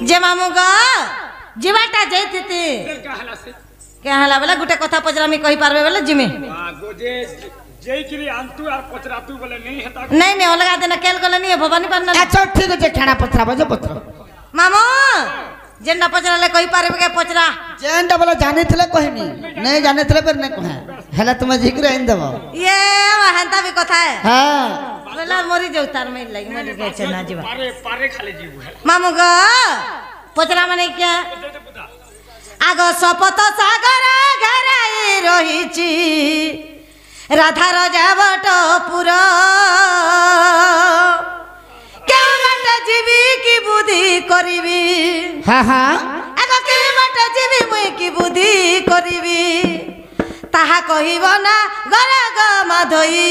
जे मामू ग जीवाटा जैती क्या हला बोले गुटे कथा पचरा मी कहि पारबे बोले जिमे जेकिरी आंतु आर पचरातु बोले नहीं हेता नहीं अलगा देना केल गले नहीं भवानी पारना अच्छा ठीक है खाना पचरा बजे पत्र मामू जेंडा पचरा ले कहि पारबे के पचरा जेंडा बोले जाने थले कहनी नहीं जाने थले पर नहीं कहे हला तुम जिक्र इन देबो ये हंता भी कथा है हां बोला मरी जाऊ तार में लगी मरी गए छ ना जीवा पारे खाली जीव है मामू ग पचरा माने क्या आगो सपत सागर घेराई रहिछि राधार जाबट पुरा केउ बाट जीवी की बुद्धि करिबी हां हां आगो केउ बाट जीवी मुई की बुद्धि करिबी ताहा कहिब ना गरग माधई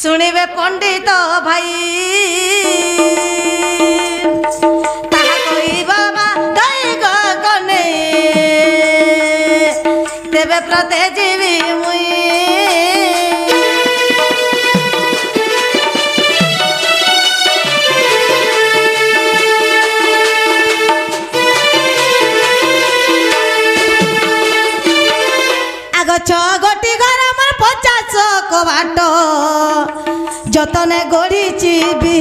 सुनिबे पंडित भाई ताहा कहिब माधई गगने तेबे प्रते जीवी मुई आग छगटी घर मोर 50 कबाट जतने गढ़ी भी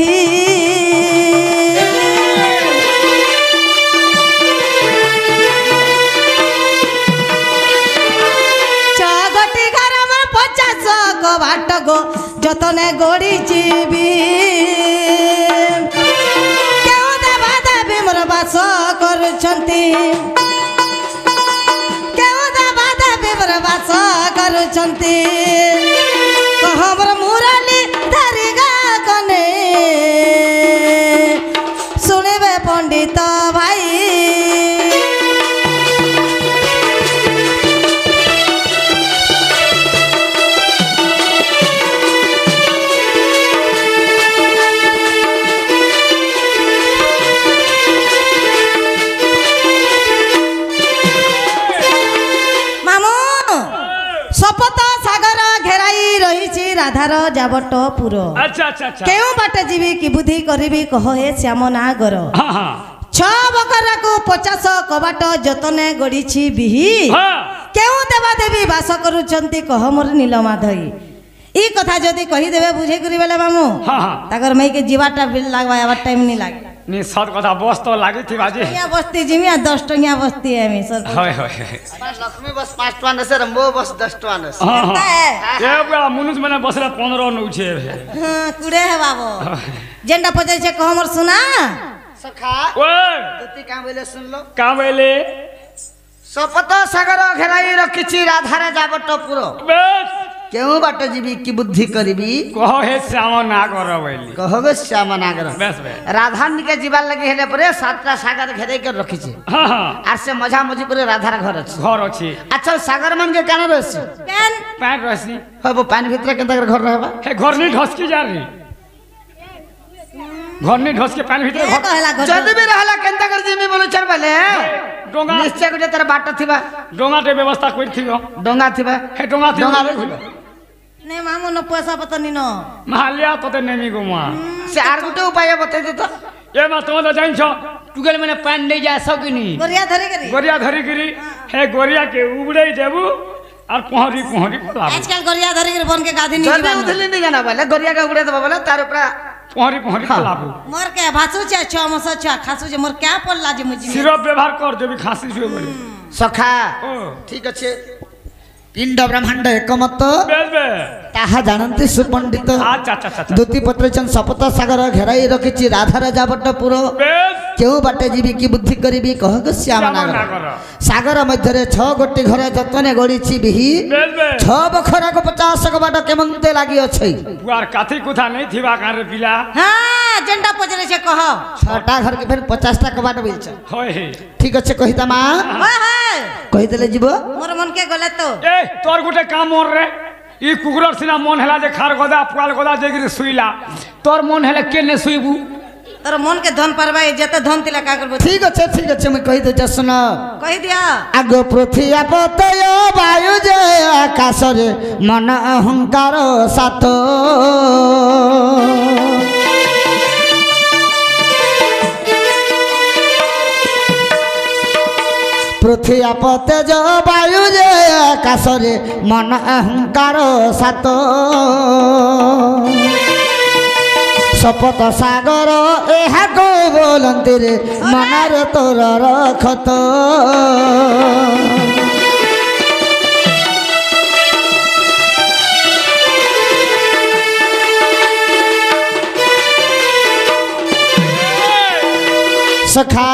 छगटी घर मोर 50 कबाट गो जतने गढ़ी भी केउ देवा देवी मोर बास करुछंती बास करुछंती कह मोर मुरली धरी गाने सुनिबे पंडित भाई सपत सागर घेराई रही राधार जाबट पुर अच्छा अच्छा अच्छा केउ बाटे जीवी की बुद्धि करिबी कह हे श्याम नागर हां हां 6 बकरा को 50 कबाट जतने गड़ीछि बिही हां केउ देवा देवी बास करूछंती कह मोर नीलमाधई ई कथा जदी कहि देबे बुझे करी बेले मामू हां हां ताकर मई के जीवाटा बिल लागवा आवर टाइम नहीं लागे नी सत कथा बस तो लागी थी बाजी यहाँ बस्ती जिमिया 10 टंगिया बस्ती है मी सर होय होय लक्ष्मी बस 5 टका न से रंबो बस 10 टका न से हां है ए बड़ा मनुष मैंने बसरे 15 नौ छे हां कुड़े है बाबू जेंडा पजे छे कह मोर सुना सखा ओए दती का बोले सुन लो का बोले सपत सागर घेराई रखिछि राधार जाबट पुर बस केउ बाट जीवी की बुद्धि करिबी कह हे श्याम नागर बोली कहबे श्याम नागर बस बस राधानी के जीवा लगे हेले परे 7टा सागर घेराई कर रखिछि हां हां आर से मझा मझी परे राधार घर अछि घर अछि अच्छा सागर मन के काना रहसी केन पैर रसी हबो पानी भीतर केंता घर रहबा हे घर नहीं ढसकी जा रही घर नहीं ढस के पानी भीतर ए कहला घर जदी भी रहला केंता कर जिमी बोलो चल बले डोंगा निश्चय गुटे तेरा बाट थिबा डोंगा के व्यवस्था कोइ थिगो डोंगा थिबा हे डोंगा थी नहीं मामू न पैसा पता नहीं न महालिया तो नेमी गुमा से आर गुटे उपाय बते दे तो ए मा तो जाइन छ टुगल मैंने पानी नहीं जा सकिनी गोरिया धरी करी गोरिया धरी गिरी हे गोरिया के उबड़े देबू और पहरी पहरी पलाबू आजकल गोरिया धरी करी बन के गाधी नहीं जदी जीवन उधली नहीं जाना बोले गोरिया का उड़े दबा बोले तार ऊपर पहरी पहरी पलाबू मोर के भासु छ 6 मस छ खासु छ मोर क्या पल्ला जे मुजी सिरप व्यवहार कर देबी खांसी छुए बोले सखा ओ ठीक अच्छे पिंड ब्रह्मांड एकमत बेस बे ताहा जानंती सुपंडित अच्छा अच्छा अच्छा दूती पत्र चंद सपत सागर घेराई रखिछि राधा राजाबट पुर बेस केउ बाटे जीवी की बुद्धि करिबी कहग श्याम नागर सागर मध्य 6 गोटी घर जतने गड़ीछि बिही बेस बे 6 बखरा को 50 कबाट केमंते लागि अछि पुआर काथी कुथा नहीं थिबा कारे पिला हां जेंडा पजरे छे कह 6टा घर के फिर 50 टा कबाट बिलछ होय ठीक अच्छे कहिता मा ओए होए कहि देले जीवो मोर मन के गले तो ए तोर गुटे काम मोर रे ई कुकुरर सिना मन हेला जे खार गोदा पुआल गोदा जेगिरी सुइला तोर मन हेले केने सुइबू तोर मन के धन परबा जते धन तिला का करबो ठीक अच्छे मैं कहि दे सुन कहि दिया आग पृथ्वी पतय वायु जे आकाश रे मन अहंकार सात पृथ्वी तेज वायु जे आकाशरे मन अहंकार सात शपथ सागर ଏହା बोलती रे मनार तोर रखत सखा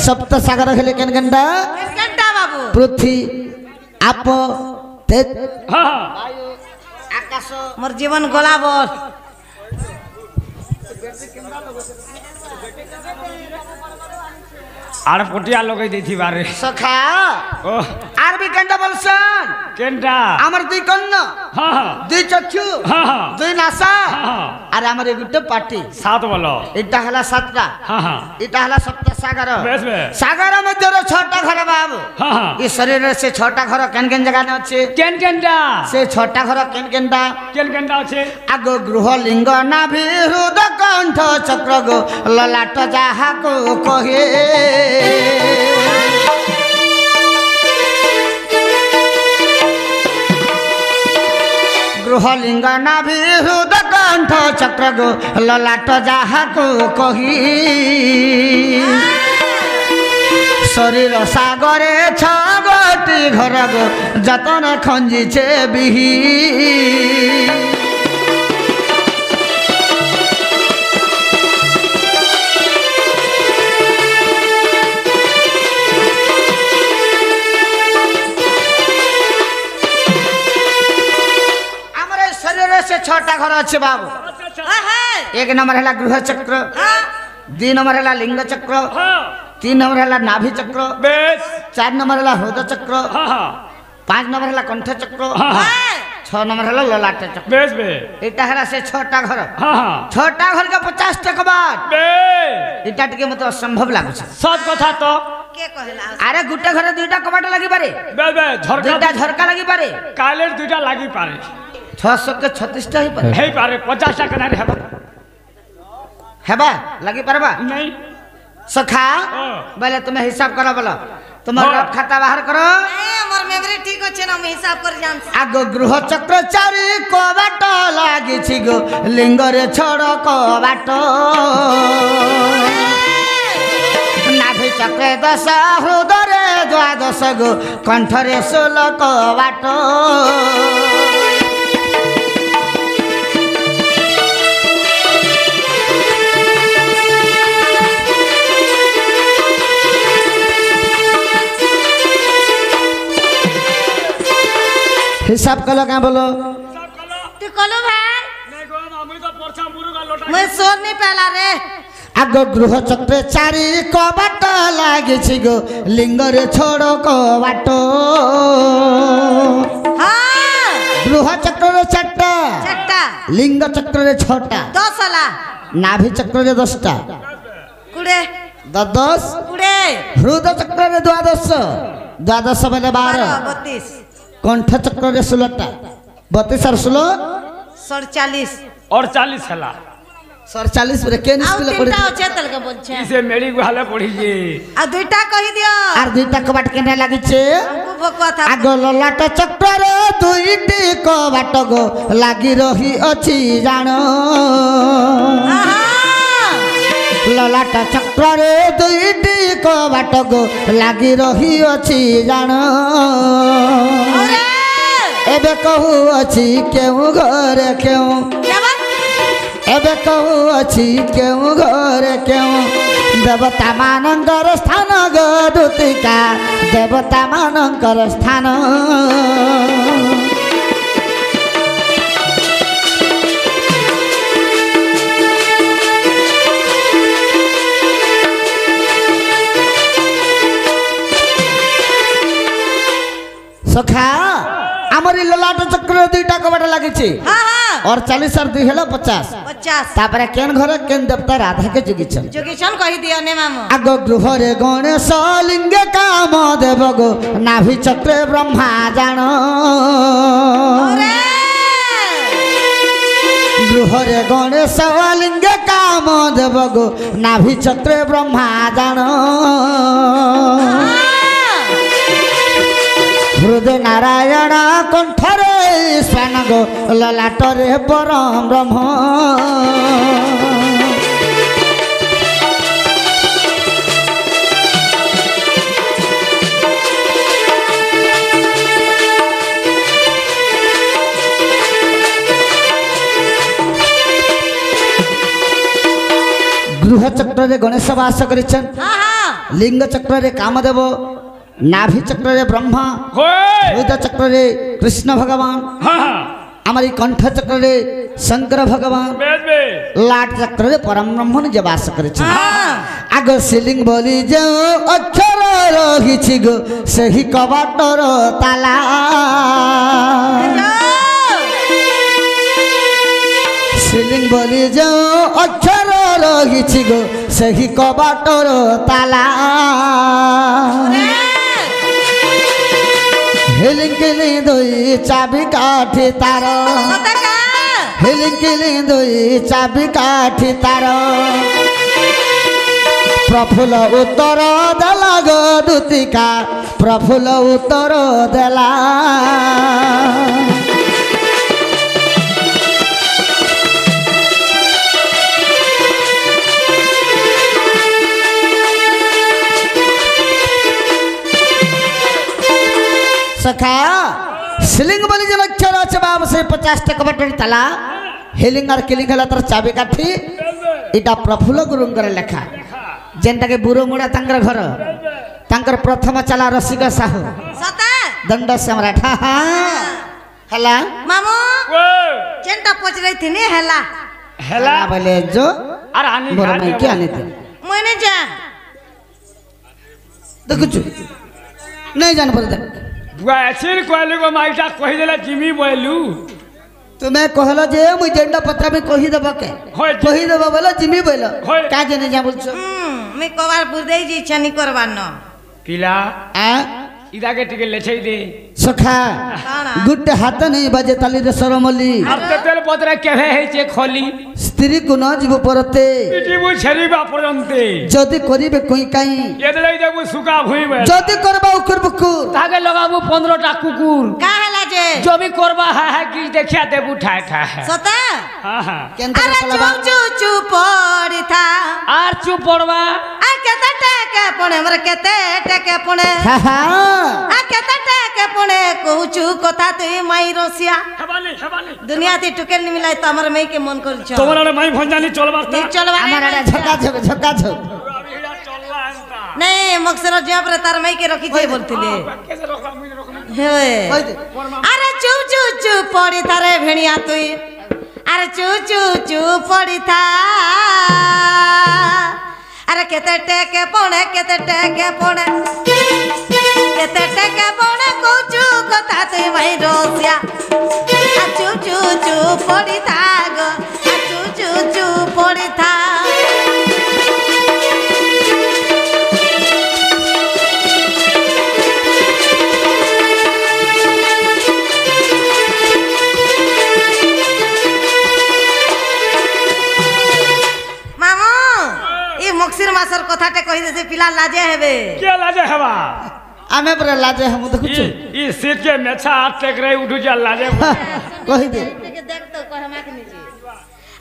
सप्त सागर हेले केन गंडा बाबू पृथ्वी आप तेज हाँ आकाश मोर जीवन गला बोल आर पटिया लगे दी बारे सखा ओ आर भी केंडा बोलसन केनटा हमर दुई कन्न हाँ हाँ दुई चक्षु हाँ हाँ दुई नासा हाँ अरे हमर गुटे पार्टी सात बोलो इटा हला सातटा हाँ हाँ इटा हला सप्त सागर बेस बेस सागर मध्य रो छटा घर बाबू हाँ हाँ ई शरीर से छटा घर केन केन जगह न अछि केन केनटा से छटा घर केन केनटा केन केनटा আছে आगो गृह लिंग नाभि हृदय कंठ चक्र गो ललाट जाहा को कहे गृह लिंग नाभि हृदय कंठ चक्र गो ललाट जाहा को कही शरीर सागरे छगटी घर गो जतन खंजिछे बिही से छटा घर अच्छे बाबू एक नंबर है गृह चक्र दुई नंबर है लिंग चक्र तीन नंबर है नाभि चक्र बेस 4 नंबर है हृदय चक्र हाँ हाँ 5 नंबर है कंठ चक्र हाँ हाँ 6 नंबर है ललाट चक्र बेस बे इटा है से छटा घर हाँ हाँ छटा घर का 50 टका बात बेस इटा टिके मत असंभव लागु सच कथा तो के कहला अरे गुटे घर दुईटा कबाट लगी पारे बेस बेस झरका दुईटा झरका लगी पारे कालेर दुइटा लागि पारे 600 के 36 टा ही पारे हे पारे 50 टा कनारे हेबा हेबा लगी पारबा नहीं सखा हाँ। बोले तुम्हें हिसाब करो बोलो तुम हाँ। खाता बाहर करो मोर मेमोरी ठीक अछि ना हम हिसाब कर जान आगो गृह चक्र चारि कबाट लागि छि गो लिंग रे छोड़ कबाट नाभि चक्र 10 हृदय रे 12 गो कंठ रे 16 कबाट हिसाब कलो क्या बोलो तू कलो भाई नहीं गो मामूली तो परछा मुरुगा लोटा मैं सोर नहीं पहला रे आगो गृह चक्र चारि कबाट लागि छि गो लिंग रे छोड़ कबाट हां गृह चक्र रे 4टा चट्टा लिंग चक्र रे 6टा 10 वाला नाभि चक्र रे 10टा कुड़े 10 कुड़े हृदय चक्र रे 12 बेले 12 32 कंठ चक्र रे 16टा 32 और 16 47 और 40 हला 47 रे केन आउ स्कूल तीनटा पढ़ी अच्छे तल के बोलछे इसे मेरी गुहाले पड़ी जे आ दुईटा कहि दियो आर दुईटा कबाट केने लागि छे हमको भोकवा था आगो ललाट चक्र रे दुईटी कबाट गो लागि रही अछि जानो ललाट चक्र रे दुईटी कबाट गो लागि रही अछि जानो अरे एबे कहू अछि केउ घर केउ एबे कहू अछि केउ घर केउ देवता मानंकर स्थान गदुतिका देवता मानंकर स्थान सखा हमर ललाट चक्र दुईटा कबाट लागि छी हां हां और 40 और 2 हेलो 50 50 तापरे केन घर केन देवता राधा के जोगिछन जोगिशन कहि दियो ने मामू आगो गृह रे गणेश लिंग काम देव गो नाभि चक्र ब्रह्मा जानो अरे गृह रे गणेश लिंग काम देव गो नाभि चक्र ब्रह्मा जानो ହୃଦୟ ନାରାୟଣ କଣ୍ଠରେ ସ୍ୱାନଗ ଲଲାଟରେ ପରମ ବ୍ରହ୍ମ गृह चक्र रे गणेश वास करिछन लिंग चक्र रे कामदेव नाभि चक्र रे ब्रह्मा हृदय चक्र रे कृष्ण भगवान हमारी कंठ चक्र रे शंकर भगवान लाट चक्र रे परम ब्रह्म निज वास करिछन आग सिलिंग बोली जो अक्षर रहिछि गो सही कबाटर ताला सिलिंग बोली जो अक्षर रहिछि गो सही कबाटर ताला हिलिंकिली दुई चाबी काठी तार हिलिंकिली दुई चाबी काठी तार प्रफुल्ल उत्तर देला गो दूतिका प्रफुल्ल उत्तर देला सखा सिलिंग बोली जो अक्षर अच्छे बाब से 50 कबटर ताला हिलिंग और किलिंग हला तर चाबी काठी इटा प्रफुल्ल गुरुंगर लेखा जेनटा के बुरो मुड़ा तांकर घर तांकर प्रथम चला रसिक साहू सता दंड सम्राट हला मामू जेनटा पच रही थी नी हला हेला बोले जो अरे आनी बोर में क्या आने दे मैंने जा देखो जो नहीं जान पर दे बुआ ऐसे कहले को माइटा कहि देला जिमी बोलू तुम्हें कहलो जे मुई जेंडा पत्रा में कहि देबो के होय जी। कहि देबो बोलो जिमी बोलो होय। का जने जा बोलछो मैं कबार बुदई जी छनी करबार न पिला आ इदा के टिके लेछै दे सखा काना? गुड्डे हाथ नहीं बाजे ताली रे सरमली अब ते तेल पत्रा केभे है छे खोली स्त्री को न जीव परते पिटिबु छरीबा पर्यन्ते जदि करिबे कोई काई एदलै देबु सुका भुइबे जदि करबा उकुर बुकुर ताके लगाबु 15 टा कुकुर का हला जे जो भी करबा है कि देखिया देबु ठाय ठाय सता हां हां केनता अरे चलाबा चू चू पड़ी था आर चुप पड़वा आ केते टेके पणे हमर केते टेके पणे हा हा आ केते टेके पणे कहूचू कथा तुई माई रसिया हेबानी दुनिया ती टुकेल नि मिलाई त हमर मई के मन कर छ तोमरा माई भंजानी चलबार नी चलवा আমার আড়া ঝকা ঝক ঝকা ঝক नहीं मक्सर जिया पर तार मई के रखी छे बोलतिले कैसे रखला मुई रखला हे কই দে अरे चू चू चू पड़ी थारे भेणिया तुई अरे चू चू चू पड़ी था अरे केते टेके पणे केते टेके पणे कोचू कथा तुई मई रोसिया आ चू चू चू पड़ी था गो आ चू चू चू पड़ी था मामू ई मक्सिर मासर कथाटे कहि देसे पिला लाजे हेबे के लाजे हवा আমি পরে লাজে हम দেখুଛୁ ई सीट के मेछा हाथ टेक रही उठू जा लाजे কহি দে देख तो कहमा के निजे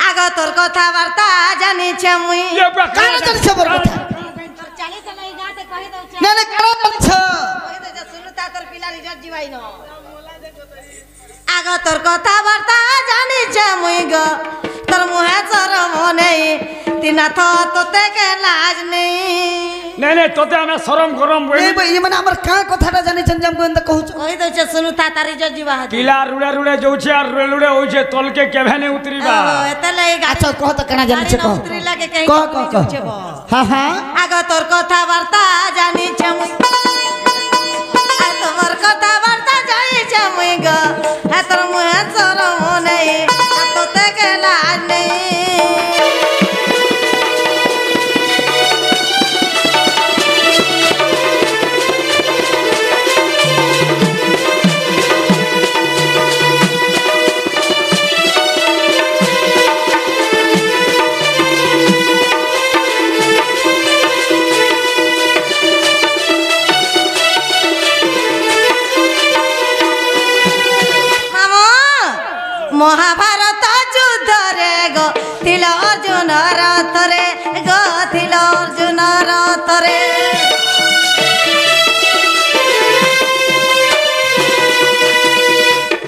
आगो तोर कथा वार्ता जानि छे मुई ये बा কার জানিছ বর কথা चाली त नहीं गाते कहि दउ छे না না কার জানিছ कहि दउ सुनता तोर पिला रिजत जीवाई न आगो तोर कथा वार्ता जानि छे मुई गो तोर मुहे शरम नहीं तिना तोते के लाज नहीं नहीं नहीं तोते हमें शरम गरम এই ভাই মানে আমার কা কথাটা জানিছেন যে আমি এন্দ কহুছ कहि दउ छे सुनुता तार रिजत जीवा हाथ पिला रुड़े रुड़े जोछे और रुड़े रुड़े होछे तल के केभे ने उतरीबा एतले আচ্ছা কহ তো কেনা জানিছ কহ उतरी लागे कहि কহ কহ কহ হ্যাঁ হ্যাঁ आगो तोर कथा वार्ता जानि छे मुई आ तोर कथा वार्ता जानि छे मुई गो आ तोर मुहे शरम नहीं आ तोते के लाज नहीं মহাভারত যুদ্ধরে গো ছিল অর্জুন রথরে গো ছিল অর্জুন রথরে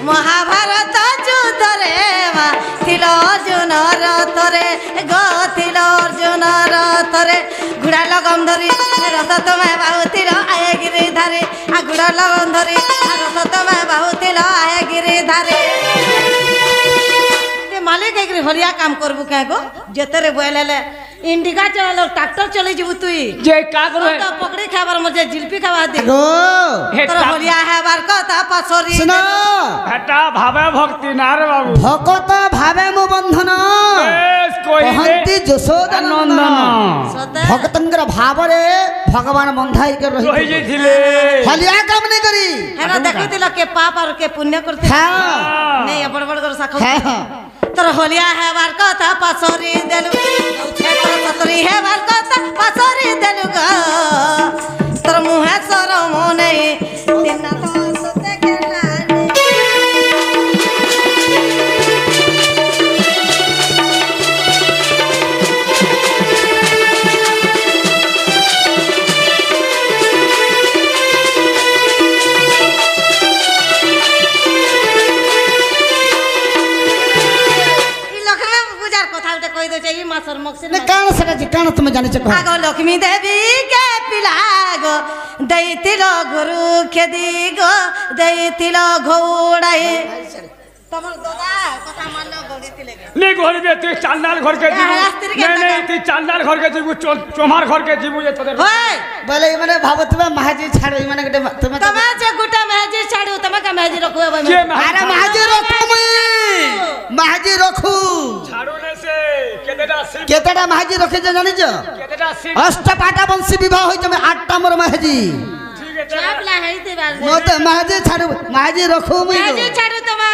মহাভারত যুদ্ধরে মা ছিল অর্জুন রথরে গো ছিল অর্জুন রথরে ঘোড়া লগম ধরি রথ তোমায় বাহুতিল আয়ে গিরি ধারে ঘোড়া লগম ধরি রথ তোমায় বাহুতিল আয়ে গিরি ধারে মালিক একরি হরিয়া কাম করবু কে গো যেতরে বইলেলে ইন্ডিকা চলালো ট্রাক্টর চলে যাবু তুই যে কা করে তো পকড়ি খাবার মধ্যে জিলপি খাওয়া দে গো তোর হরিয়া হেবার কথা পাছরি শুনো এটা ভাবে ভক্তি না রে বাবু ভকত ভাবে মো বন্ধন বেশ কইলে কহନ୍ତି যশোদা নন্দন সতে ভক্তଙ୍କର ଭାବରେ ଭଗବାନ ବନ୍ଧାଇକି রহি ରହିଥିଲେ যাইছিলে ହଲିଆ କାମ ନାଇଁ କରି হেরা দেখিছিল কে পাপ আর কে পুণ্য করতে হ্যাঁ নেই বড় বড় করে সাখ হ্যাঁ তোর হলিয়া হেবার কথা পাছরি দেলু তোর সতরি হেবার কথা পাছরি দেলু গো তোর মুহে সরম নেই তিনা তো সতে গেলা କାଣ ସେଟା ଯେ କାଣ ତୁମେ ଜାଣିଛ କହ ଆଗ ଲକ୍ଷ୍ମୀ ଦେବୀ କେ ପିଲା ଗো ଦେଇଥିଲ ଗୁରୁ ଖେଦି ଗো ଦେଇଥିଲ ଘୋଡ଼ାଇ ତମର ଦାଦା କଥା ମାନ ଗଡ଼ିଥିଲେ নে ঘরবে তুই চান্দাল ঘরকে হ্যাঁ, যাবু রাস্তায় কে নে টাকা? তুই চান্দাল ঘরকে যাবু চোমার ঘরকে যাবু যে তোদের হয় ବୋଇଲେ ଏମାନେ ଭାବୁଥିବେ ମାହାଜି ଛାଡ଼ ଏମାନେ ଗୋଟେ ତୁମେ ତମେ ଯେ ଗୁଟା ମେହେଜି ଛାଡୁ ତମେ କା ମେହେଜି ରଖୁ কে ଆରେ ମାହାଜି ରଖୁ ମୁଇଁ ମାହାଜି ରଖୁ ছাড়ু নে সে কেতেটা শিব କେତେଟା ମାହାଜି ରଖିଛ ଜାଣିଛ কেতেটা ଶିব ଅଷ୍ଟପାଟା ବଂଶୀ ବିବାହ ହୋଇଛ ଆଠଟା ମୋର ମାହାଜି ঠিক আছে ଚାପଲା ହେଇତି ବାର ମତେ ମାହାଜି ଛାଡୁ ମାହାଜି ରଖୁ ମୁଇଁ ମେହେଜି ଛାଡୁ ତମେ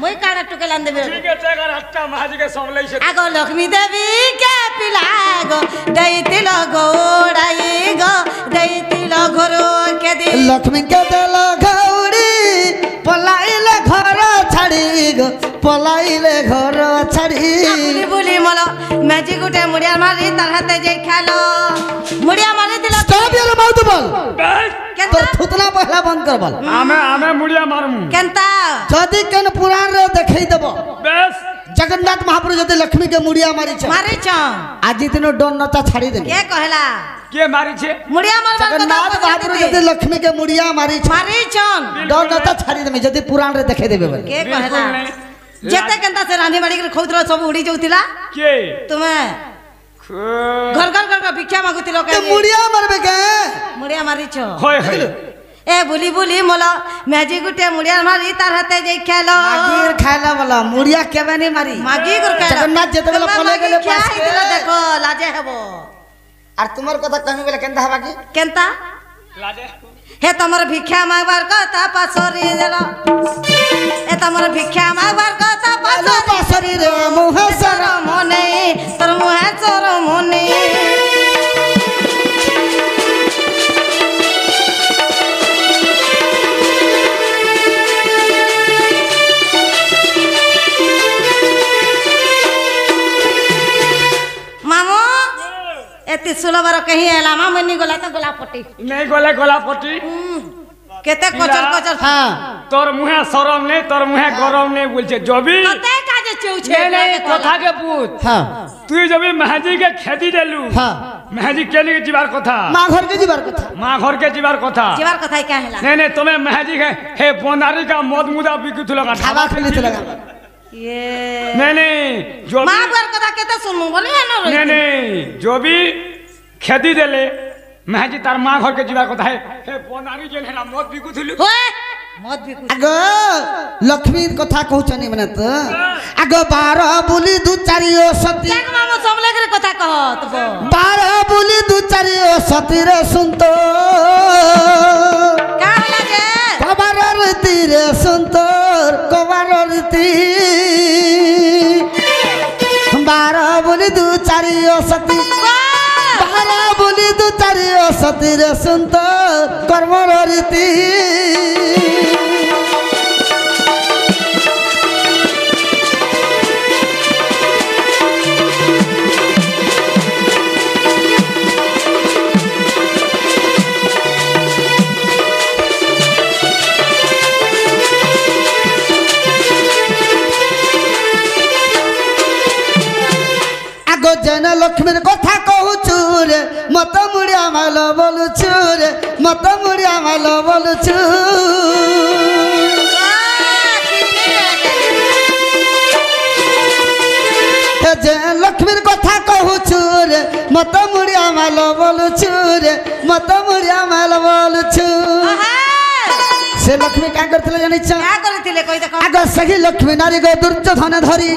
ମୁଇ କାଡା ଟୁକେ লান দেবে ঠিক আছে এগার হাতটা মাঝিকে সামলাইছে আগ লক্ষ্মী দেবী কে পিলা গো ଦେଇଥିଲ ঘোড়াই গো ଦେଇଥିଲ ঘোড় খেদি ଲକ୍ଷ୍ମୀকে ଦେଲ ଘଉଡ଼ି ପଲାଇଲେ ଘର ଛାଡ଼ି ଗো ପଲାଇଲେ ଘର ଛାଡ଼ି বুলি বুলি মল মেজি গুটে মুড়িয়া মারি তার হাতে যাই খেলো মুড়িয়া মারি দিল stop your mouth বল বেশ কেনতা তোর থুতনা পহলা বন্ধ কর বল আমি মুড়িয়া মারমু কেনতা যদি কেন পুরাণরে দেখাই দেব বেশ জগন্নাথ মহাপ্রভু যদি লক্ষ্মীকে মুড়িয়া মারিছ মারিছ আজি দিন ডোন নচা ছাড়ি দেবে কে কহলা কে মারিছে মুড়িয়া মারবার কথা জগন্নাথ মহাপ্রভু যদি লক্ষ্মীকে মুড়িয়া মারিছ মারিছন ডোন নচা ছাড়ি দেবে যদি পুরাণরে দেখাই দেবে বলে কে বিলকুল কহলা নাই। যেতে কেনতা সে রাঁধি বাড়ি খৌতরা সব উড়ি যাউতিলা কে তুমি ঘর ঘর ঘর ঘর ভিক্ষা মাগুতিল তো মুড়িয়া মারবে কে মুড়িয়া মারিছ হয় হয় এ বুলি বুলি মল মেজি গুটে মুড়িয়া মারি তার হাতে যাই খেলো মাগির খাইলা বলা মুড়িয়া কেবে নি মারি মাগি গুর খেলো জগন্নাথ যেতেবেলে পলাই গেলে পাশ দেখো লাজে হব আর তোমার কথা কমি বেলে কেনতা হবা কি কেনতা লাজে হে তোমার ভিক্ষা মাগবার কথা পাছরি দেল এ তোমার ভিক্ষা মাগবার কথা আলো পাছরি পাশরি রে মুহে সর মনে তোর মুহে চর মনে মামু এতে সুলভর কহি এলা মামনি গলা তো গলা পটি নেই গলে গলা পটি কেতে কচর কচর হ্যাঁ তোর মুহে সরম নেই তোর মুহে গরম নেই বলছে জবি কতে কাজে চৌছে নেই কথাকে পুত হ্যাঁ তুই জবি মেহাজিকে খেদি দেলু হ্যাঁ মেহাজি কেলি যাবার কথা মা ঘরকে যাবার কথা মা ঘরকে যাবার কথা জীবার কথাই কে হেলা নেই তুমি মেহাজি হে বন্দারি কা মদ মুদা বিকুছিল খাবা খেলিছিল ইয়ে নেই জবি মা বার কথা কেতে শুনমু বলি হেন রই নেই জবি খেদি দেলে মেহাজি তার মা ঘরকে যাবার কথা হে বন্দারি যে হেলা মদ বিকুছিল হোয় মদ বিকু আগ লক্ষ্মীর কথা কହୁছনি মানে তো আগ 12 বুলি দু চারি ও সতী দেখ মামু সমলেগরে কথা কহ তব 12 বুলি দু চারি ও সতীর শুনতো কা হলা যে কবার রীতি রে সুন্দর কবার রীতি 12 বুলি দু চারি ও সতী 12 বুলি দু চারি ও সতী রে সুন্দর কর্মর রীতি রে মত মুড়িয়া মাল বলুছু রে মত মুড়িয়া মাল বলুছু যে লক্ষ্মীর কথা কহুছু রে মত মুড়িয়া মাল বলুছু রে মত মুড়িয়া মাল বলুছু से लक्ष्मी क्या करथिले जानिछ क्या करथिले कहि देखो आगो सही लक्ष्मी नारी गो दुर्योधन धरी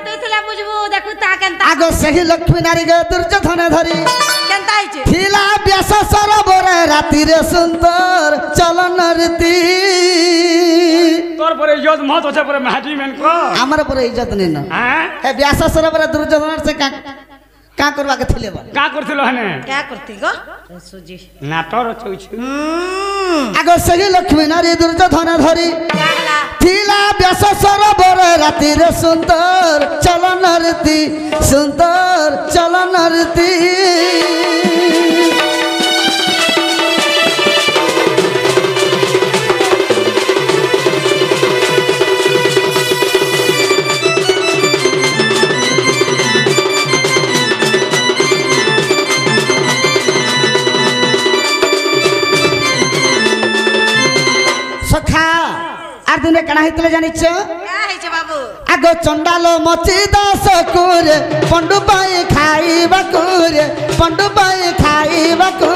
तू थला बुझबू देखू ता केनता आगो सही लक्ष्मी नारी गो दुर्योधन धरी केनता आइछ थिला व्यास सरोवर राति रे सुंदर चलन रीति तोर पर इज्जत मत होछे पर महाजी मेन को हमर पर इज्जत नै न हैं ए व्यास सरोवर दुर्योधन से का करवा के थिले बा का करथिलो हने क्या करती गो सुजी नाटर चौछु आगो सही लक्ष्मी नारी दुर्योधन धरी लागला थिला व्यास सरोवर राति रे सुंदर चलन रीति सुंदर चलन रीति सखा आर दिने कणा हितले जानिछ क्या है छे बाबू आगो चंडालो मची दास कुरे पंडु पाई खाइबा कुरे पंडु पाई खाइबा कु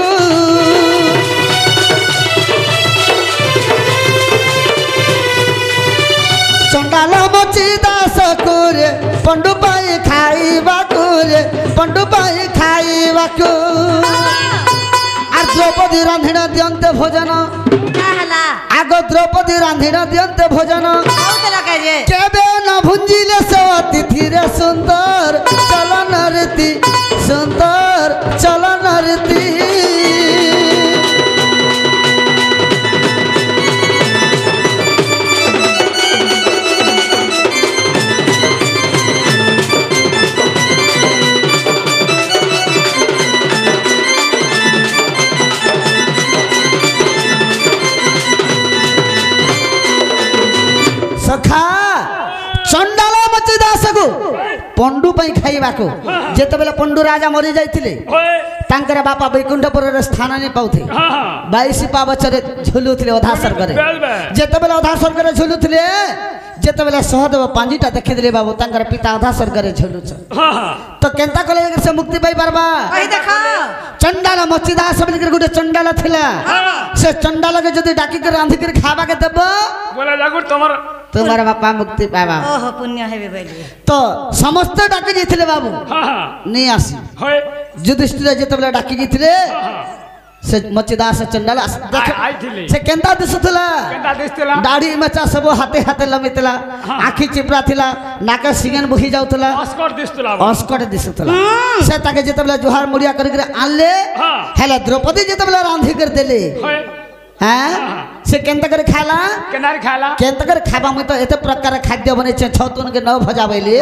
चंडालो मची दास कुरे पंडु पाई खाइबा कुरे पंडु पाई खाइबा कु आर द्रौपदी रांधिण दियंते भोजन क्या हला आगो द्रौपदी रांधिण दियंते भोजन बहुत लगा जे केबे न भुंजिले सो अतिथि रे सुंदर चलन रीति सुंदर चलन रीति सखा चंडाल मची दास को पंडु पई खाइबा को जेते बेले पंडु राजा मरि जाइथिले तांकर बापा वैकुंठपुर रे स्थान नै पाउथे 22 पावचरे झुलुथिले अधा स्वर्गरे जेते बेले अधा स्वर्गरे झुलुथिले जेते बेले सहदेव पांजीटा देखि दिले बाबू तांकर पिता अधा स्वर्गरे झुलुछ तो केनता कले से मुक्ति पाई परबा कहि देखो चंडाल मची दास बलिकर गुटे चंडाल थिला से चंडाल के जदी डाकी के रांधी के खाबा के देबो बोला जागुर तुम्हारा बापा मुक्ति पावा ओहो पुण्य हेबे बैली तो समस्त डाकी जेथिले बाबू नहीं आसी होय युधिष्ठिर जेते बेले डाकी जेथिले से मचिदास चंडाल आइथिले से केंता दिसुथला दाढ़ी मचा सब हाथे हाथे लमितला आखी चिपरा थिला नाक सिंगन बुही जाउथला अस्कट दिसुथला से ताके जेते बेले जोहार मुड़िया करि के आनले हेला द्रौपदी जेते बेले रांधी कर देले हैं से केंता करे खाला केंता करे खाबा में तो एते प्रकार खाद्य बने छे छतुन के न भजा बैले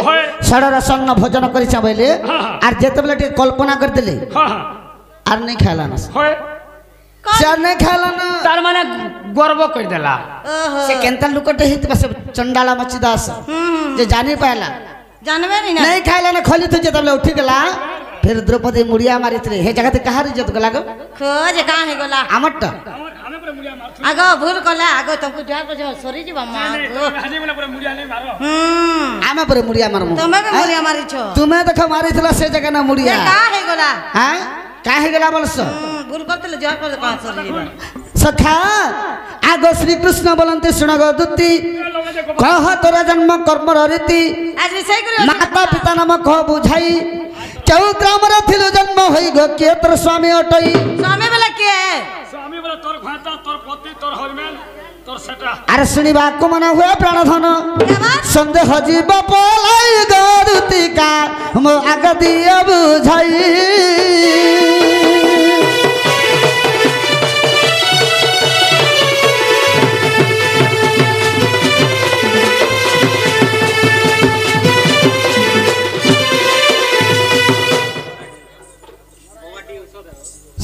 सडर सन्न भोजन करि छ बैले आर जेते बेले कल्पना कर देले आर नहीं खाला ना चार नहीं खाला ना तार माने गर्व कर देला से केंता लुकटे हित बस चंडाला मचिदास जे जानी पाला जानबे नहीं खाला ना खली तो जेते बेले उठी गेला फिर द्रौपदी मुड़िया मारितले हे जगह कहार इज्जत गला गो खोज कहां है गोला आमट आगो भूल कला आगो तुमको ध्यान को सरी जी मामा हाजी बोला पूरा मुड़िया नहीं मारो आमे पर मुड़िया मारमु तुम्हें भी मुड़िया मारी छो तुम्हें देखो मारितला से जगह ना मुड़िया कहां है गोला हां काहे गेला बोलस भूल करतले ध्यान को कहां सरी जी सखा आगो श्री कृष्ण बोलंते सुनगो दुति कह तोरा जन्म कर्म रीति आज विषय करियो माता पिता नाम कह बुझाई चौ ग्राम रे थिलो जन्म होई गो के तोर स्वामी अटई स्वामी वाला के है स्वामी बोला तोर भाता तोर पति तोर हजबैंड तोर सेटा अरे सुनिबा को मना हुए प्राणधन संदेह जीव पलाई गरुति का हम आग दिए बुझाई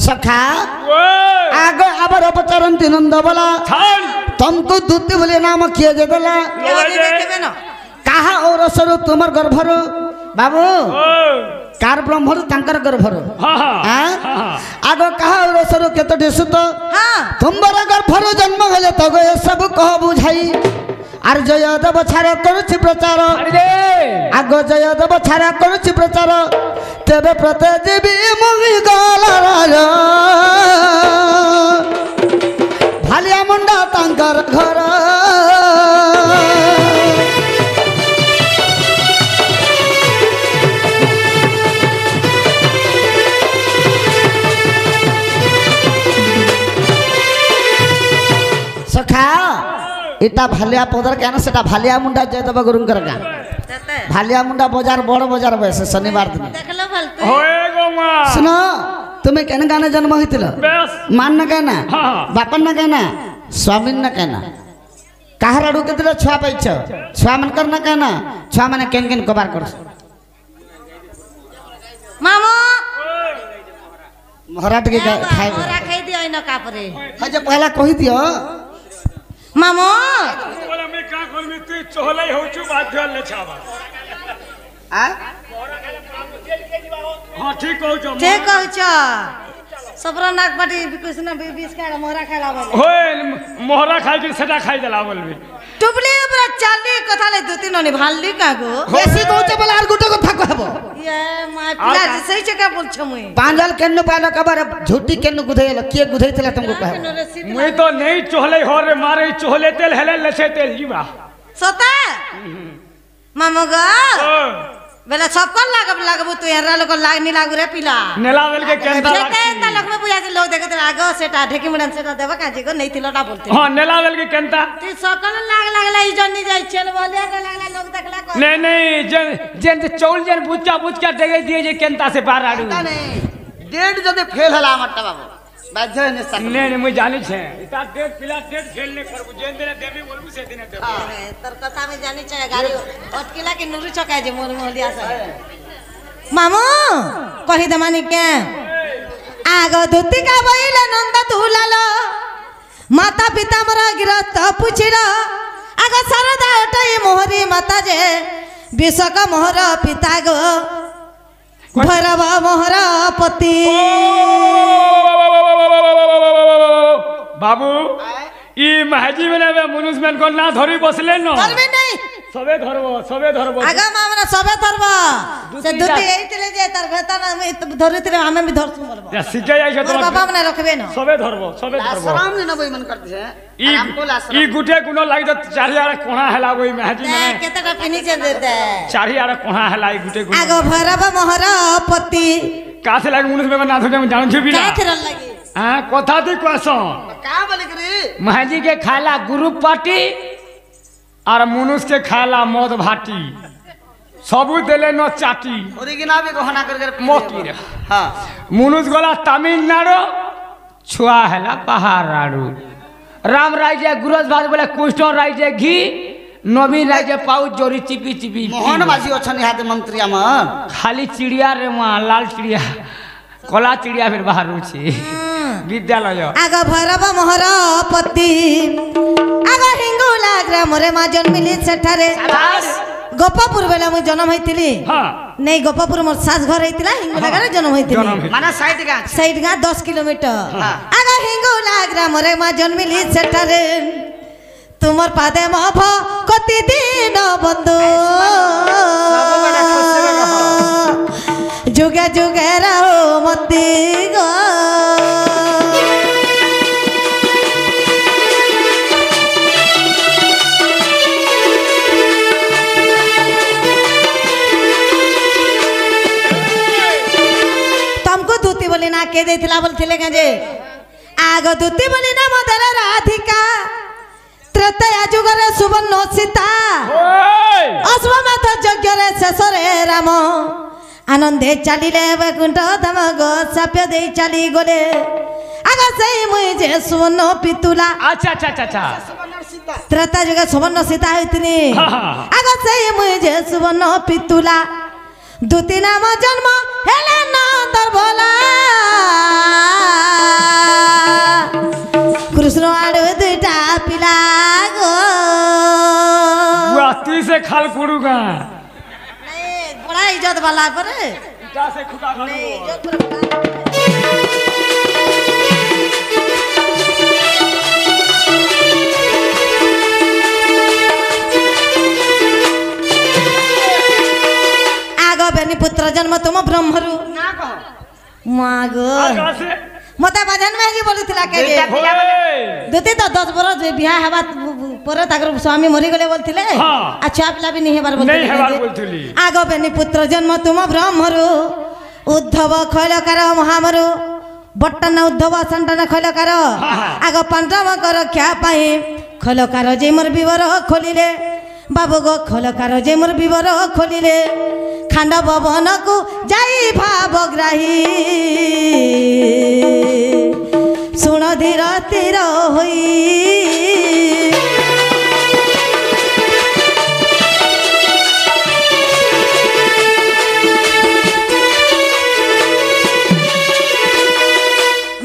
सखा आग आबर उपचरंती नंद बोला तुमको दूती बोले नाम किए जे देला देखे ना कहा और सरो तुमर गर्भर बाबू कार ब्रह्मरु तांकर गर्भरु हाँ हाँ हाँ हाँ आगो कहा रसरु केतोटी सुत हाँ तुम्बर गर्भरु जन्म हेले तो गए सब कह बुझाई आर जयदेव छाड़ा करुछि प्रचार अरे आगो जयदेव छाड़ा करुछि प्रचार तेरे प्रते जीवी मुगी गलार भालिया मुंडा तांकर घर सखा इटा भालिया पदर क्या सेटा भालिया मुंडा जयदेव गुरुंकर गाँ भालिया मुंडा बाजार बड़ बाजार बस शनिवार दिन देखलो फालतू होए गो माँ सुनो तुम्हें केन गाने जन्म होइतिल बेस मान न कहना हाँ। बापन न कहना स्वामी न कहना काहर आड़ू के दिल छुआ पाइछ छुआ मन कर न कहना छुआ माने केन केन कबार कर मामो मराठ के खाए मोरा खाई दियो इन कापरे अच्छा पहला कहि दियो मामो बोला मैं का कोल में तू चोहलाई होचू बाध्य ले छावा आ हां ठीक कहू छ ठीक कहछ सबरो नाक पाटी कृष्ण बीस का मोरा खाला बोले होए मोहरा खाई के सेटा खाई देला बोलबे टुपली ऊपर चाली कथा ले दो तीन ने भालली कागो बेसी कहते बोला आर गुटे कथा कहबो ये माय पिला सही जगह बोल छ मुई पांजल केन्नु पालो कबर झूठी केन्नु गुधैल के गुधैतला तुमको कहबो मुई तो नहीं चोहले हो रे मारे चोहले तेल हेले लछे तेल जीवा सोता मामो गा बेला सबकन लागबू तू एरा लोग लागनी लागू रे पिला नेलावेल के केंदा जेते ता लोग में बुझा से लोग देखत आगो सेटा ढेकी मुडन सेटा देबा काजी को नहीं थिलोटा बोलते हां नेलावेल के केंता ती सकल लागला ई जन्नी जाय चल बोले लागला लोग देखला को नहीं नहीं जेन चौल जेन बुच्चा देगे दिए जे केंता से बाहर आडू डेट जदे फेल हला हमरटा बाबू बाध्य ने सक नहीं मुई जानी छे इता डेट पिला डेट फेल ने करबू जेन दिन देबी बोलबू से दिन देबू तर कथा में जानी चाहे गाड़ी अटकिला के नुरी चकाय जे मोर मोलिया से मामू कहि दमानी के आगो धुती का बइले नंद तुलालो माता पिता मोर गिरत पुछिरो आगो सरदा हटई मोहरी माता जे विश्वक मोहर पिता गो भैरव मोहर पति बाबू ई महाजी में मनुष में को ना धरी बसले न धरबे नहीं सबे धरबो आगा मामना सबे धरबा से दुती एइतले जे तर भेता ना धरितले हमें भी धरसु बोलबो या सिखे जाय मोर बाबा मने रखबे न सबे धरबो आश्रम ने न बई मन करते है ई गुटे गुनो लागि त चारियारे कोणा हला ओई महाजी में केतटा पिनी जे देते चारियारे कोणा हला ई गुटे गुनो आगो भैरव मोहर पति का से लागि मनुष्य में ना धरे में जान छबी का ना थिरल लगी हां कथा दी कसो का बोले करी महाजी के खाला गुरु पाटी और मनुष्य के खाला मद भाटी सबू देले न चाटी ओरिजिनल भी कहना कर मोकी रे हां मनुष्य गला तमिलनाडु छुआ हैला पहाड़ाडु राम राज्य गुरज भात बोले कृष्ण राज्य घी नवीन राज्य पाउ जोरी चिपी चिपी मोहन बाजी अछन हाथ मंत्री हमर खाली चिड़िया रे मां लाल चिड़िया कला चिड़िया फिर बाहर रुची विद्यालय आगो भैरव मोहर पति आगो हिंगुला ग्राम रे मा जन्मिली सेठारे गोपापुर बेला मु जन्म होइतिली हां नहीं गोपापुर मोर सास घर होइतिला हिंगुला गारे जन्म होइतिली माने साइड गा 10 किलोमीटर आगो हिंगुला ग्राम रे मा जन्मिली सेठारे तुमर पादे मभ कति दिन बंधु जुगे जुगे रहो मती गो तुमको दूती बोली ना के देथिला बोलथिले जे आगो दूती बोली ना मदर राधिका त्रेतया जुगरे सुवर्ण सीता अश्वमेध यज्ञरे शेषरे राम आनंदे चलिले वैकुंठ धाम गो साप्य दे चली गले आगा सेई मुई जे सुवर्ण पितुला अच्छा अच्छा अच्छा त्रेता जुगे सुवर्ण सीता होइतिनी आगा सेई मुई जे सुवर्ण पितुला दूती नाम जन्म हेले ना दरभला कृष्ण आड़ो दुटा पिला गो बुआती से खाल कुड़ूगा बड़ा इज्जत वाला पर खुदा से खुदा नहीं करो जो पूरा आगो बेनी पुत्र जन्म तुम ब्रह्मरु ना कहो मागो कहां से मते भजन में जी बोलुथिला के जे होए दुती तो 10 बरस बियाह हेबा पर ताकर स्वामी मरि गले बोलथिले हाँ। अच्छा पिला भी नहीं हेबार नहीं हेबार बोलथिले बोलथुली आगो बेनी पुत्र जन्म तुम ब्रह्मरु उद्धव खैलकार महामरु बट्टन उद्धव संतन खैलकार आगो पंचम कर क्या पाई खैलकार जे मोर विवर खोलिले बाबू गो खैलकार जे मोर विवर खोलिले खांड भवन को जाई भावग्राही सुन धीर तीर होई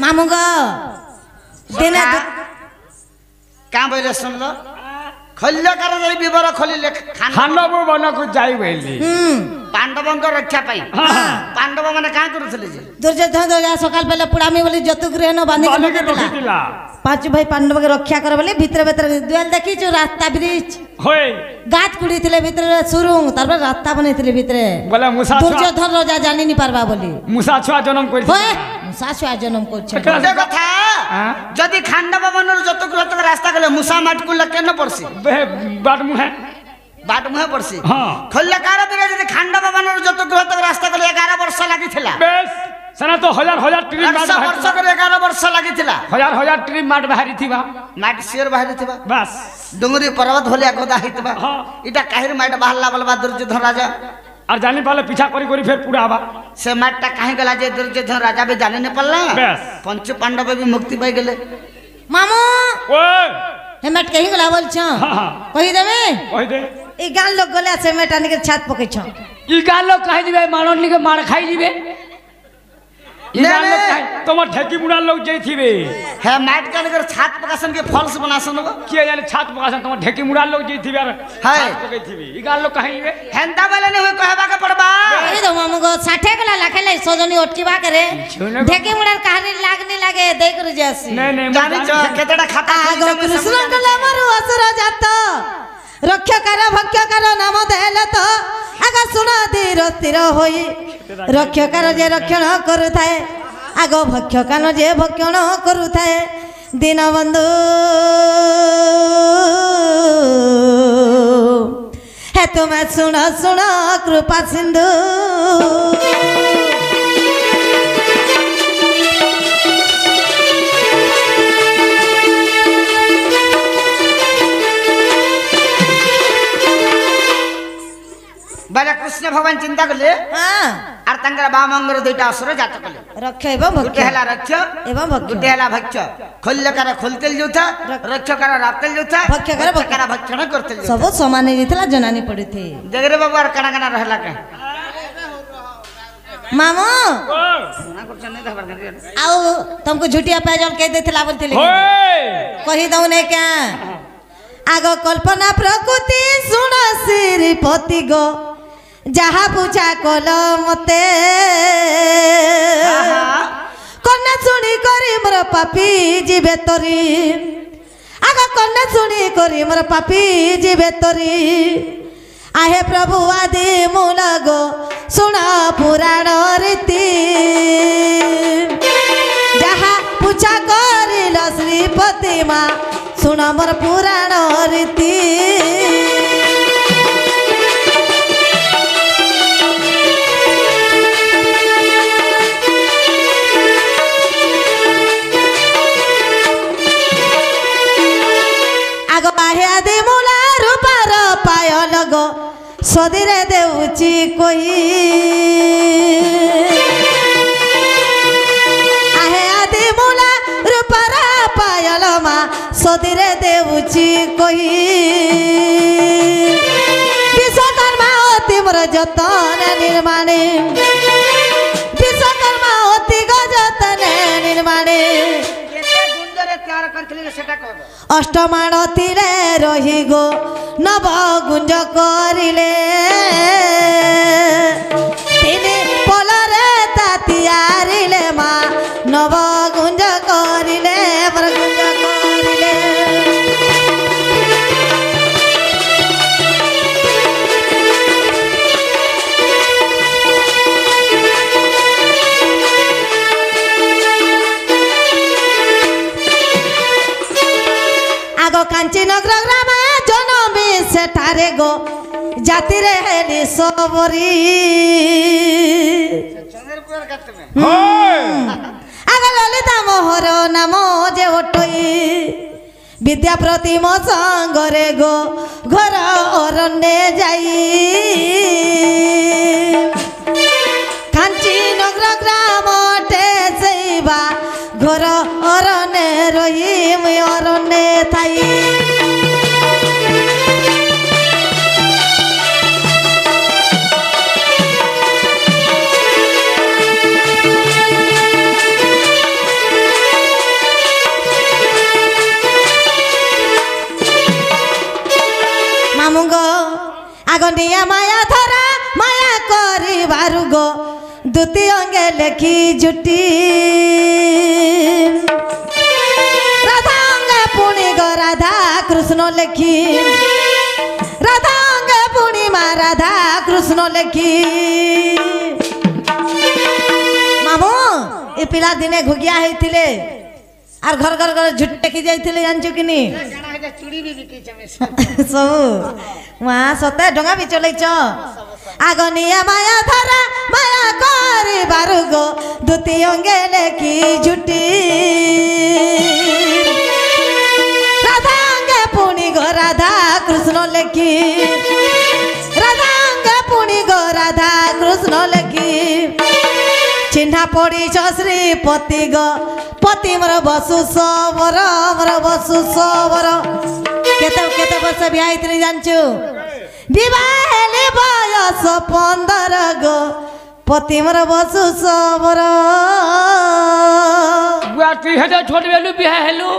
मामू गो दिन क्या बोले सुन लो खल्य कर जाई विवर खोलिले खानबो बनकु जाई बेली पांडवंक रक्षा पाई पांडव माने का करूथले जे दुर्योधन राजा सकाल पहले पुड़ामी बोली जतु गृह न बांधी बाली के के रखिला रखितिला पांच भाई पांडव के रक्षा कर बोले भीतर भीतर दुआल देखी जो रास्ता ब्रिज होए गात कुड़ी थिले भीतर सुरुंग तारपर रास्ता बने थिले भीतर बोला मुसा दुर्योधन राजा जानी नहीं पारबा बोली मुसा छुआ जन्म कर होए सासु आ जन्म करछे जे कथा जदि खांडव बनर जतु ग्रह तक रास्ता गले मुसा माट कुल केन पड़सी बाट मुहे बाट मुहे पड़सी हां खल्यकार बिना जदि खांडव बनर जतु ग्रह तक रास्ता गले 11 वर्ष लागि थिला बेस सना तो हजार हजार ट्रिप मार 100 वर्ष करे 11 वर्ष लागि थिला हजार हजार ट्रिप मार बाहरी थीबा माट शेर बाहरी थिबा बस डुंगरी पर्वत होलिया गोदा हितबा हाँ। इटा काहिर माट बाहला बलबा दुर्योधन राजा और जानी पाले पीछा करी करी फिर पूरा आवा से माटटा काहे गला जे दुर्योधन राजा भी जाने न पल्ला बस पंच पांडव भी मुक्ति पाई गेले मामू ओए हेमेट कहीं गला बोल छ हां कहि देबे कहि दे ई गाल लोग गले से मेटानी के छात पकै छ ई गाल लोग कहि दिबे मानोनी के मार खाई दिबे ई गाल लोग कहि तोमर ठेकी मुड़ा लोग जई थीबे है माट का नगर छात पकासन के फॉल्स बनासन गो के जाने छात पकासन तोमर ठेकी मुड़ा लोग जई थीबे हाय। पकई थीबे ई गाल लोग कहि दिबे हेंता वाले ने होय कहबा के पड़बा ए दो मामू गो 60 गला लाखेले सजनी अटकीबा करे ढेके मुड़ार कहानी लागने लागे देख र जासी नहीं नहीं जानी छ केतडा खाता आगो कृष्ण कला मरु असुर जात रक्षकार भक्षकार नाम देले तो आगा सुन धीर स्थिर होई रक्षकार जे रक्षण करुथाए आगो भक्षकार जे भक्षण करुथाए दीनबंधु हे तुम सुन सुन कृपा सिंधु बाला कृष्ण भगवान चिंता करले हाँ आर तंगर बामंगर दुईटा असुर जात कले रक्ष एवं गुटे भक्ष हला रक्ष एवं भक्ष गुटे हला भक्ष खल्यकार खोलतेल जोथा रक्षकार रातेल जोथा भक्षकार भक्षकार भक्षण करतेल जोथा सब समान जितला जनानी पड़ी थी जगरे बाबू आर कना कना रहला के मामू ना कुछ नहीं खबर कर आओ तुमको झूठिया पैजल कह देथिला बोलथिले ओए कही दऊ ने क्या आगो कल्पना प्रकृति सुन श्रीपति गो जहा पूछा कल मते कन्या शुणी करी मोर पापी जीवे तरी आगो कन्या शुणी करी मोर पापी जीवे तरी आहे प्रभु आदि मूल गो सुन पुराण रीति जहा पूछा करिल श्रीपति माँ सुन मोर पुराण रीति आगो आहे आदि मूला रूपार पायल गो सदीरे देउची कोई आहे आदि मूला रूपार पायल मा सदीरे देउची कोई विश्वकर्मा अति मोर जतन निर्माणे विश्वकर्मा अति गो जतन निर्माणे गुंजरे तैयार करथले सेटा कहबो अष्टमाण तीरे रही गो नव गुंज करिले तीन पलर ବାହାରିଲେ ମା ନବ ଗୁଞ୍ଜ କରିଲେ ମୋର ଗୁଞ୍ଜ କରିଲେ आगो कांचीनगर ग्रामे जनमी सेठारे गो जातिरे हेली सबरी आगो ललिता मोहर नाम जे ओटई विद्या प्रतिम संगरे गो घर अरण्ये जाई कांचीनगर ग्राम टेसैबा घर अरण्ये रही मुई अरण्ये थाई मामुगो आगनिया माया धरा माया करी बारुगो द्वितीय अंगे लेखी जुटी राधा अंगे पुणी गो राधा कृष्ण लेखी राधा अंगे पुणी मा राधा कृष्ण लेखी मामू ए पिला दिने घुगिया हेतिले आर घर घर घर झुट टेकी जाइथिले जानछु किनी सब वहाँ सते डोंगा भी चलैछ आगनिया माया धरा माया करी बारुगो द्वितीय अंगे लेखी झुटी राधा अंगे पुणी गो राधा कृष्ण लेखी राधा अंगे पुणी गो राधा कृष्ण लेखी चिन्हा पड़ी श्रीपति गो पति मोर बसु सबर मोर बसु सबर केते केते वर्ष बिया हेतिली जानछु विवाह हेले बयस 15 गो पति मोर बसु सबर बुआ तू हेजा छोट बेलु बिया हेलु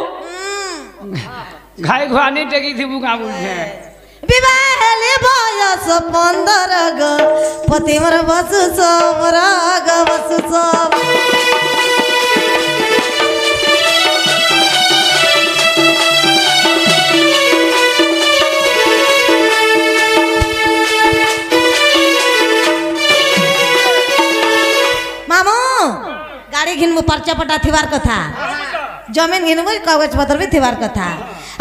घाई घानी टेकी थी बुगा बुझे विवाह हेले बयस 15 गो पति मोर बसु सबर गो बसु सबर गाड़ी घिनमु पर्चा पटा थिवार कथा जमीन घिनमु कागज पत्र भी थिवार कथा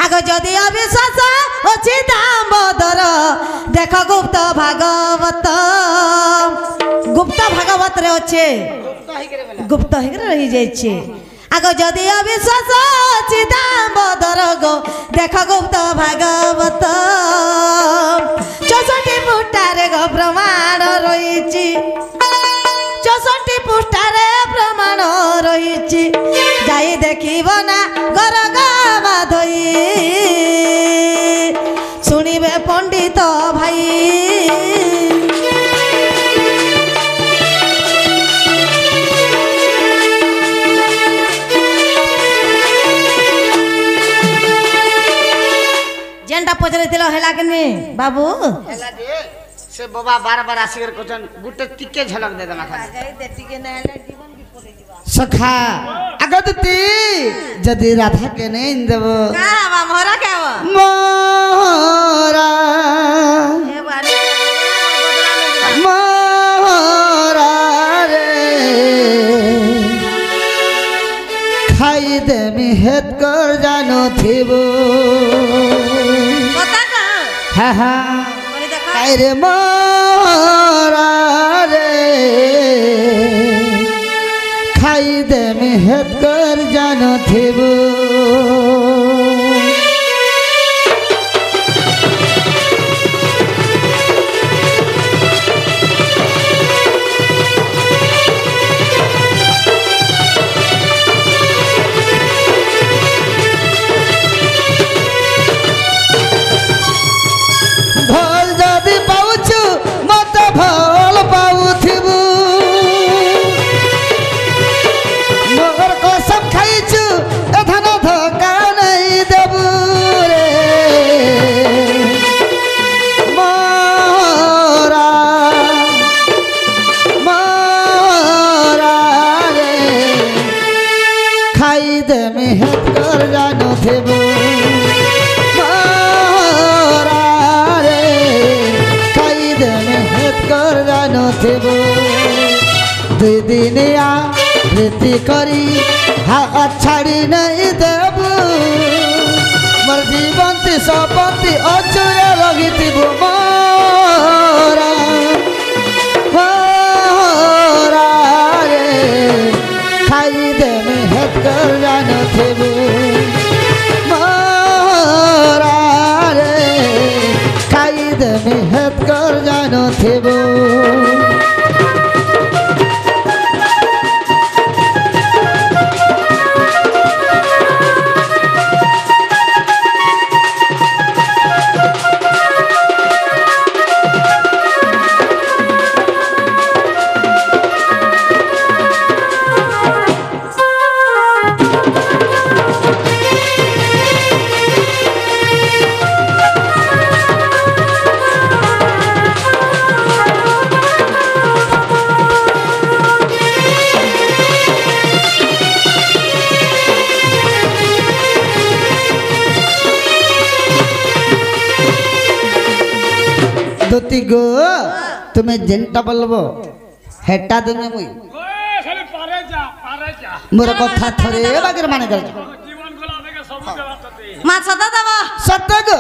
आगो जदि अविश्वास अछि दामोदर देख गुप्त भागवत रे अच्छे गुप्त हिगरे रही जाइछे आगो जदि अविश्वास अछि दामोदर गो देख गुप्त भागवत 64 फुटारे गो प्रमाण रहिछि 64 पृष्ठारे प्रमाण रही जाई देखिब ना घर गावा धोई शुणिबे पंडित भाई जेनटा पचरैथिल हैला कि नी बाबू हैला जे से बाबा बार-बार आसिकर कोचन गुटे टिके झलक दे देना खाली दे टिके न हैला जीवन भी पड़े जीवा सखा अगदती जदि राधा के नहीं देबो का बा मोरा के बा मोरा ए बानी मोरा रे खाई दे मी हेत कर जानो थिबो पता का हा हा बोली देखा रे मोरा रे खाई दे में हेत कर जानो थिबो भल जदि पाउछु मत भल पाउथिबु मोर कसम खाइछु एथन धोका मेहनत कर जानो थेबो मोरा रे खाई दे मेहनत कर जानो थेबो दुई दिनिया रीति करी हाथ छाड़ी नहीं देबो मोर जीवंती सपंती अचुरे लगिथिबो मोरा मोरा रे खाई दे मेहनत कर जानो थेबो मोरा रे खाई दे मेहनत कर जानो थेबो दोती गो तुम्हें जेनटा बोलबो हेटा देमे मुई मोर कथा थरे बागर माने कर मां सदा दवा सत्य गो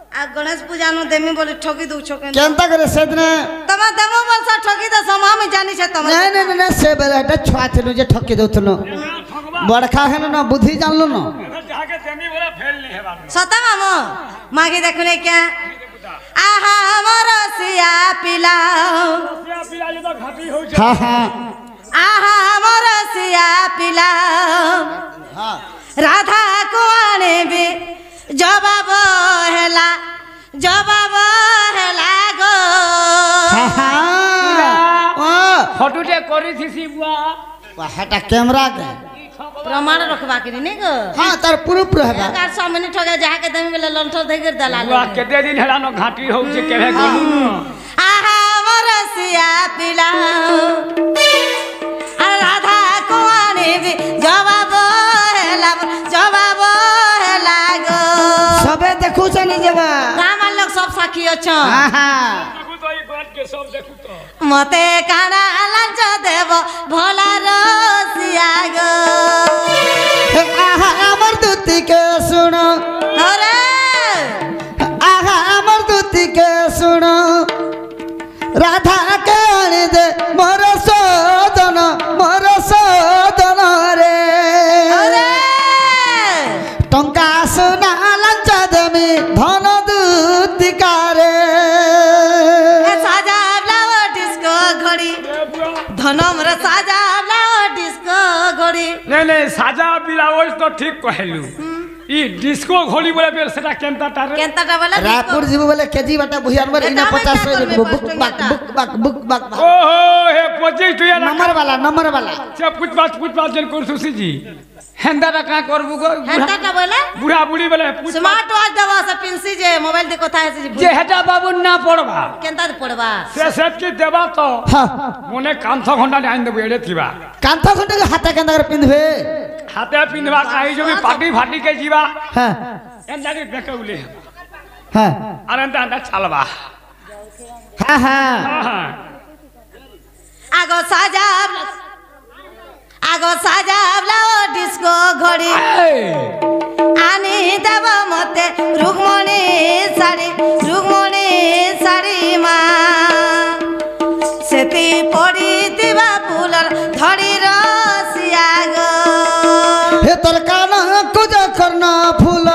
आ गणेश पूजा नु देमी बोली ठगी दउ छो केनता करे सेदने तमा देमो बोलसा ठगी द समा में जानी छे तमा नहीं नहीं नहीं से बेला एटा छुआ थिलु जे ठकी दउथनो बड़खा हेन न बुद्धि जानलु न जाके देमी बोला फेल नहीं हेबा सता मामो मागे देखने क्या आहा मोर सिया पिलाओ ये तो घाटी हो हां हां आहा मोर सिया पिलाओ हां राधा को आने बे जवाब हेला गो हां फोटो टे करी थी बुआ हेटा कैमरा के प्रमाण रखबा के नहीं गो हां तार प्रूफ रहबा कार 100 मिनट हो गया जहा के देमी बेले लंठो दे कर दलाल बुआ केते दिन हेला न घाटी हो जे केहे गुलू आहा मोर सिया पिलाओ राधा को आने बे जवाब हेला गो सबे देखु छनी जेबा गाम लोग सब साखी अछ हां हां देखू तो ई बात के सब देखू तो मते काना लांच देव भोला रसिया गो आहा अमर दूती के सुनो अरे आहा अमर दूती के सुनो राधा के आने दे मोर सोदन रे अरे टंका सुना लंच देमी धन दूती कारे साजावला डिस्को घड़ी धनम रे साजावला डिस्को घड़ी नहीं साजा बिलाओ तो ठीक कहलू ई डिस्को घोड़ी बोले बेर सेटा केनता तारे केनता बोला रायपुर जीव बोले केजी बाटा बुहियार मर इना 50 बुक बाक ओहो हे 25 टुया नंबर वाला से पूछ बात जन कर सुसी जी हेंदा का करबू गो हेंता बोला बुढ़ा बुढ़ी बोले स्मार्ट वॉच दवा से पिंसी जे मोबाइल दे कथा है जे हेटा बाबू ना पड़बा केनता पड़बा से सेट के देबा तो हां मोने कांथ घंटा आइन देबो एडे थिबा कांथ घंटा के हाथे केंदा कर पिंधबे हाथे पिंधबा काई जो भी पार्टी फाटी के जीवा हां एंदा के बेकउले हां अनंत अंदा चलबा हां आगो साजावला डिस्को घड़ी आनी देव मते रुक्मणी साड़ी माँ सेती पड़ी दिवा फूलर धड़ी रसिया गो हे तोर काना कुजा करना फूल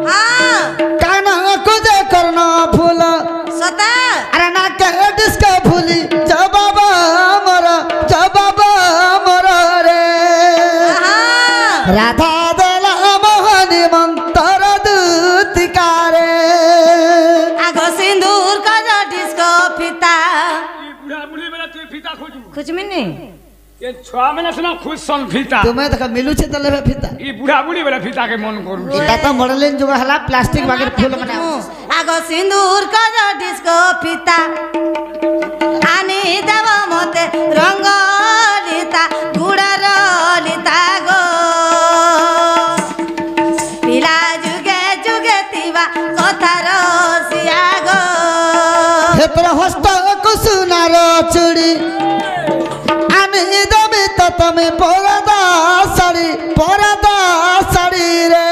हाँ काना कुजा करना फूल सता अरे ना के डिस्को फूली जबाबा मोर रे हाँ राधा देला मोहनी मंतर दूतिकारे आगो सिंदूर का डिस्को फीता बुढ़ा बुढ़ी वाला तू फीता खोजू कुछ में नहीं ये 6 महीना से ना खुद सन फीता तुम्हें तक मिलू छे तले फीता ई बुढ़ा बुढ़ी वाला फीता के मन करू इटा तो मॉडलिंग जुग हला प्लास्टिक बागर फूल बना आगो सिंदूर का डिस्को फीता आनी देव मते रंग लिता गुड़ार लिता गो পরদা শাড়ি রে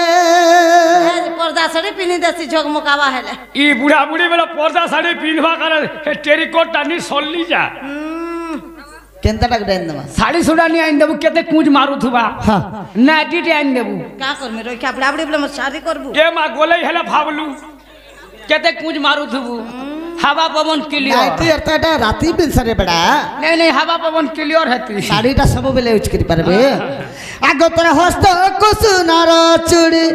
पर्दा साड़ी पिनी देसी झकमकावा हेले ई बुढ़ा बुढ़ी बेला पर्दा साड़ी पिनवा करे टेरिकोट टानी सोल्ली जा केंता टाक देन दमा साड़ी सुड़ा नहीं आइन देबू केते कूंज मारू थुबा हां नाटी टे आइन देबू का कर मेरो क्या बुढ़ा बुढ़ी बोले शादी करबू ए मा गोले हेला भाबलू केते कूंज मारू थुबू हवा पवन क्लियर नाइटी अर्थाटा राती बिन सरे बड़ा नहीं हवा पवन क्लियर हेती शाड़ीटा सब बेले यूज करि पारबे आगो तोरा हस्त कुसुनार चूड़ी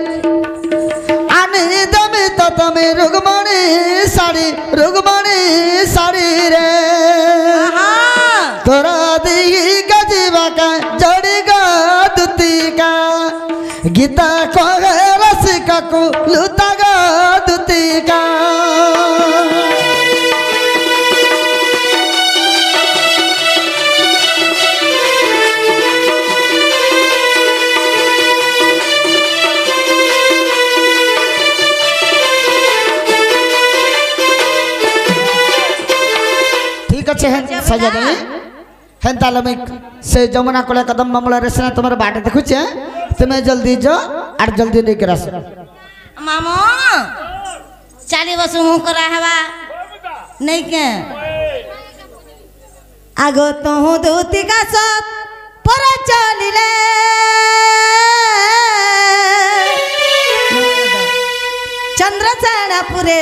आनी दमे तो तमे रुगमणी साड़ी रे तोरा दी गजीवा का जड़ी गा दुती का गीता को रसिका को लुता गा दुती का सजा नहीं हेन्ता लमिक से जमुना कोले कदम मामला रेसना तुम्हारे बाटे देखुचे तुम्हें जल्दी जो और जल्दी नहीं करा मामो चाली बस मुंह करा हवा नहीं के आगो तो हूँ दूती का सब पर चलिले चंद्रसेनापुरे